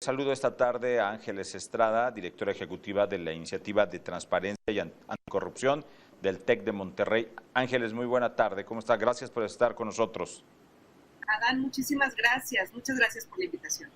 Saludo esta tarde a Ángeles Estrada, directora ejecutiva de la Iniciativa de Transparencia y Anticorrupción del TEC de Monterrey. Ángeles, muy buena tarde. ¿Cómo está? Gracias por estar con nosotros. Adán, muchísimas gracias. Muchas gracias por la invitación.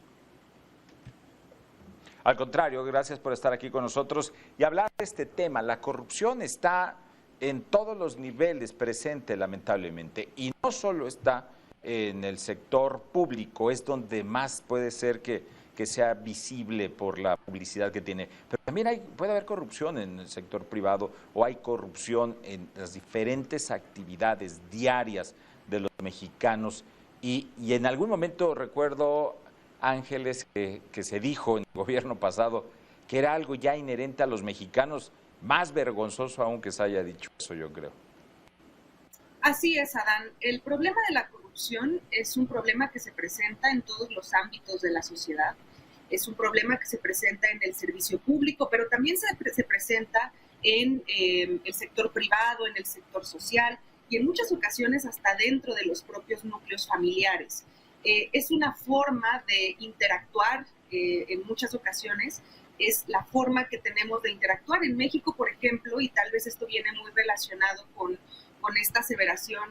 Al contrario, gracias por estar aquí con nosotros y hablar de este tema. La corrupción está en todos los niveles presente, lamentablemente, y no solo está en el sector público, es donde más puede ser que sea visible por la publicidad que tiene. Pero también puede haber corrupción en el sector privado o hay corrupción en las diferentes actividades diarias de los mexicanos. Y en algún momento recuerdo, Ángeles, que se dijo en el gobierno pasado que era algo ya inherente a los mexicanos, más vergonzoso aún que se haya dicho eso, yo creo. Así es, Adán. El problema de la corrupción es un problema que se presenta en todos los ámbitos de la sociedad. Es un problema que se presenta en el servicio público, pero también se presenta en el sector privado, en el sector social y en muchas ocasiones hasta dentro de los propios núcleos familiares. Es una forma de interactuar en muchas ocasiones, es la forma que tenemos de interactuar. En México, por ejemplo, y tal vez esto viene muy relacionado con esta aseveración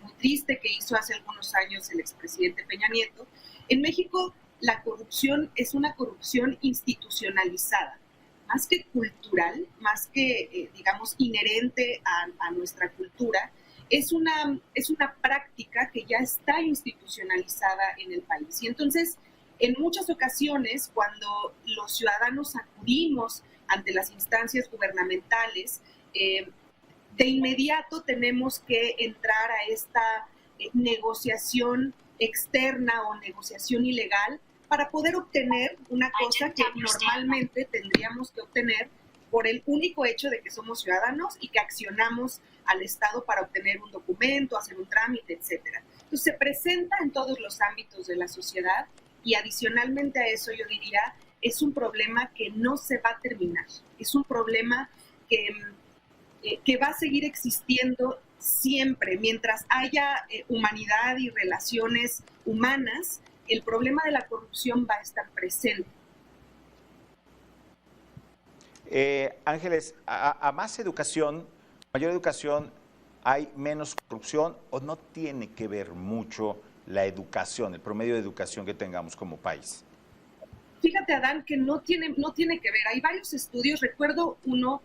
muy triste que hizo hace algunos años el expresidente Peña Nieto, en México la corrupción es una corrupción institucionalizada, más que cultural, más que, digamos, inherente a nuestra cultura. Es una práctica que ya está institucionalizada en el país. Y entonces, en muchas ocasiones, cuando los ciudadanos acudimos ante las instancias gubernamentales, de inmediato tenemos que entrar a esta negociación externa o negociación ilegal para poder obtener una cosa que normalmente tendríamos que obtener por el único hecho de que somos ciudadanos y que accionamos al Estado para obtener un documento, hacer un trámite, etcétera. Entonces se presenta en todos los ámbitos de la sociedad y adicionalmente a eso yo diría, es un problema que no se va a terminar, es un problema que va a seguir existiendo siempre. Mientras haya humanidad y relaciones humanas, el problema de la corrupción va a estar presente. Ángeles, a más educación, mayor educación, ¿hay menos corrupción o no tiene que ver mucho la educación, el promedio de educación que tengamos como país? Fíjate, Adán, que no tiene que ver. Hay varios estudios, recuerdo uno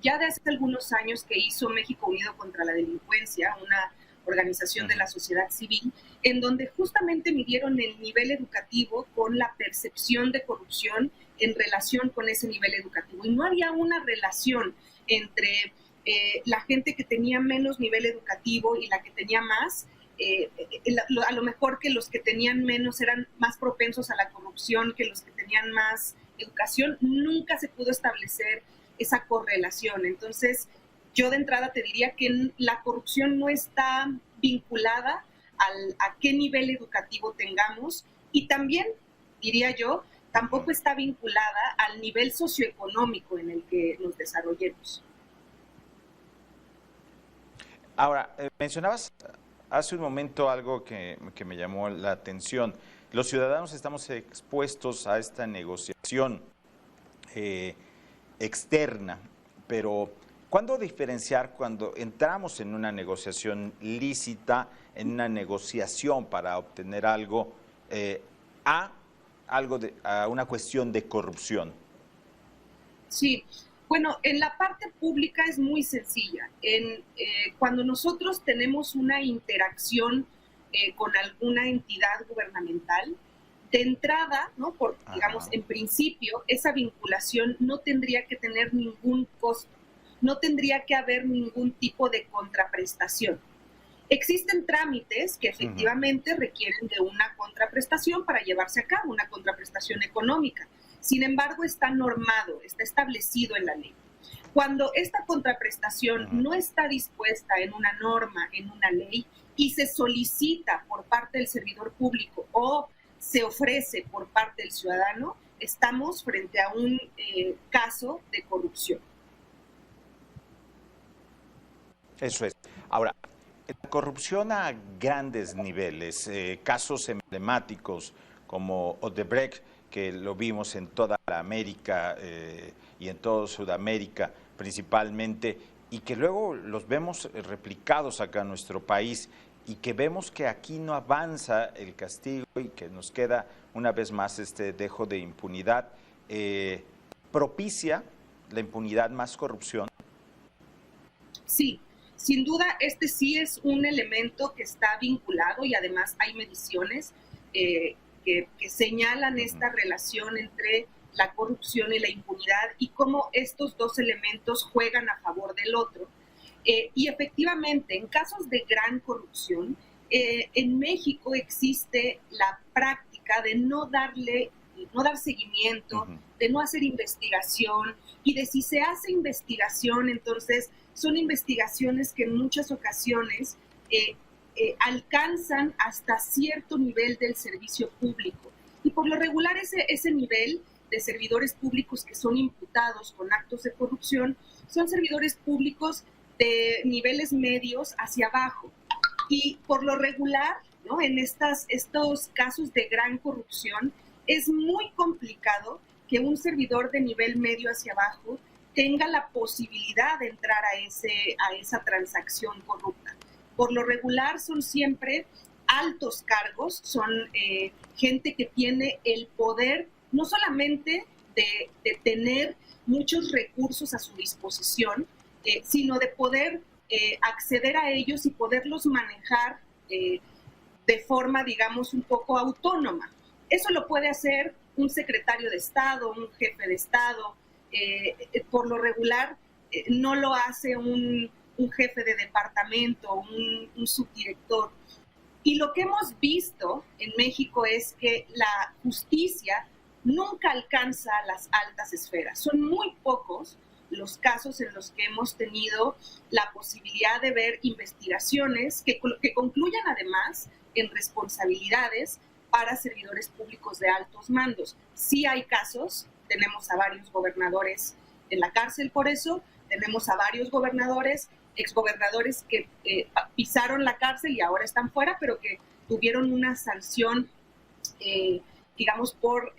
ya de hace algunos años que hizo México Unido contra la Delincuencia, una organización de la sociedad civil, en donde justamente midieron el nivel educativo con la percepción de corrupción en relación con ese nivel educativo. Y no había una relación entre la gente que tenía menos nivel educativo y la que tenía más. A lo mejor que los que tenían menos eran más propensos a la corrupción que los que tenían más educación. Nunca se pudo establecer esa correlación. Entonces, yo de entrada te diría que la corrupción no está vinculada a qué nivel educativo tengamos y también, diría yo, tampoco está vinculada al nivel socioeconómico en el que nos desarrollemos. Ahora, mencionabas hace un momento algo que me llamó la atención. Los ciudadanos estamos expuestos a esta negociación externa, pero ¿cuándo diferenciar cuando entramos en una negociación lícita, en una negociación para obtener algo, a una cuestión de corrupción? Sí, bueno, en la parte pública es muy sencilla. Cuando nosotros tenemos una interacción con alguna entidad gubernamental, de entrada, ¿no? Digamos, en principio, esa vinculación no tendría que tener ningún costo, no tendría que haber ningún tipo de contraprestación. Existen trámites que efectivamente requieren de una contraprestación para llevarse a cabo, una contraprestación económica. Sin embargo, está normado, está establecido en la ley. Cuando esta contraprestación no está dispuesta en una norma, en una ley, y se solicita por parte del servidor público o se ofrece por parte del ciudadano, estamos frente a un caso de corrupción. Eso es. Ahora, la corrupción a grandes niveles, casos emblemáticos como Odebrecht, que lo vimos en toda la América y en toda Sudamérica principalmente, y que luego los vemos replicados acá en nuestro país, y que vemos que aquí no avanza el castigo y que nos queda una vez más este dejo de impunidad, propicia la impunidad más corrupción. Sí, sin duda este sí es un elemento que está vinculado y además hay mediciones que señalan esta relación entre la corrupción y la impunidad y cómo estos dos elementos juegan a favor del otro. Y efectivamente, en casos de gran corrupción, en México existe la práctica de no dar seguimiento, de no hacer investigación, y de si se hace investigación, entonces son investigaciones que en muchas ocasiones alcanzan hasta cierto nivel del servicio público. Y por lo regular ese nivel de servidores públicos que son imputados con actos de corrupción son servidores públicos de niveles medios hacia abajo. Y por lo regular, ¿no?, en estos casos de gran corrupción, es muy complicado que un servidor de nivel medio hacia abajo tenga la posibilidad de entrar a esa transacción corrupta. Por lo regular son siempre altos cargos, son gente que tiene el poder no solamente de tener muchos recursos a su disposición, sino de poder acceder a ellos y poderlos manejar de forma, digamos, un poco autónoma. Eso lo puede hacer un secretario de Estado, un jefe de Estado. Por lo regular no lo hace un jefe de departamento, un subdirector. Y lo que hemos visto en México es que la justicia nunca alcanza a las altas esferas. Son muy pocos los casos en los que hemos tenido la posibilidad de ver investigaciones que concluyan además en responsabilidades para servidores públicos de altos mandos. Sí hay casos, tenemos a varios gobernadores en la cárcel por eso, tenemos a varios gobernadores, exgobernadores que pisaron la cárcel y ahora están fuera, pero que tuvieron una sanción, digamos, por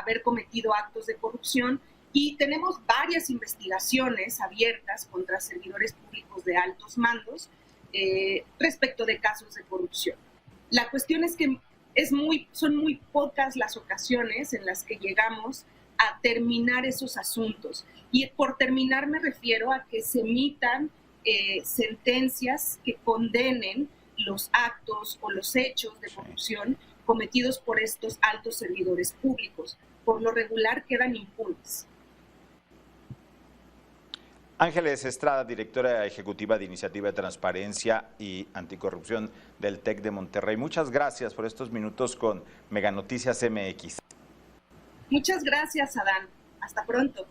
haber cometido actos de corrupción. Y tenemos varias investigaciones abiertas contra servidores públicos de altos mandos respecto de casos de corrupción. La cuestión es que son muy pocas las ocasiones en las que llegamos a terminar esos asuntos. Y por terminar me refiero a que se emitan sentencias que condenen los actos o los hechos de corrupción cometidos por estos altos servidores públicos. Por lo regular quedan impunes. Ángeles Estrada, directora ejecutiva de Iniciativa de Transparencia y Anticorrupción del TEC de Monterrey. Muchas gracias por estos minutos con Mega Noticias MX. Muchas gracias, Adán. Hasta pronto.